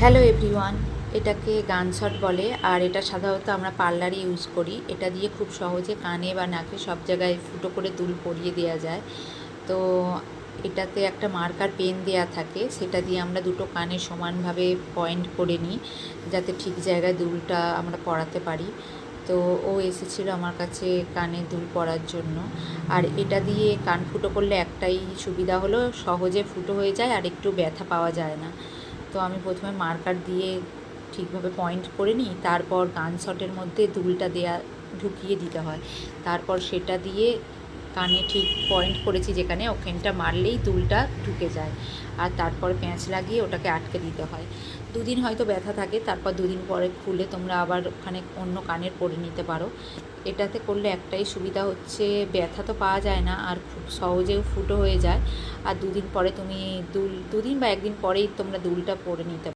Hello everyone, এটাকে গান shot বলে। আর এটা সাধারণত আমরা পার্লারে ইউজ করি। এটা দিয়ে খুব সহজে কানে বা নাকে সব জায়গায় ফুটো করে দুল পরিয়ে দেওয়া যায়। তো এটাতে একটা মার্কার পেন দেয়া থাকে, সেটা দিয়ে আমরা দুটো কানে সমানভাবে পয়েন্ট করে নিই যাতে ঠিক জায়গায় দুলটা আমরা পরাতে পারি। তো ও এসেছিলো আমার কাছে কানে দুল পরার জন্য। আর এটা দিয়ে কান ফুটো করলে একটাই সুবিধা হলো, সহজে ফুটো হয়ে যায় আর একটু ব্যথা পাওয়া যায় না। তো আমি প্রথমে মার্কার দিয়ে ঠিকভাবে পয়েন্ট করে নিই, তারপর গান শটের মধ্যে দুলটা ঢুকিয়ে দিতে হয়। তারপর সেটা দিয়ে কানে ঠিক পয়েন্ট করেছি যেখানে, ওখানটা মারলেই দুলটা ঢুকে যায়। আর তারপর প্যাঁচ লাগিয়ে ওটাকে আটকে দিতে হয়। দুদিন হয়তো ব্যথা থাকে, তারপর দুদিন পরে খুলে তোমরা আবার ওখানে অন্য কানের পরে নিতে পারো। এটাতে করলে একটাই সুবিধা হচ্ছে, ব্যথা তো পাওয়া যায় না আর খুব সহজেও ফুটো হয়ে যায়। আর দুদিন পরে তুমি দুদিন বা একদিন পরেই তোমরা দুলটা পরে নিতে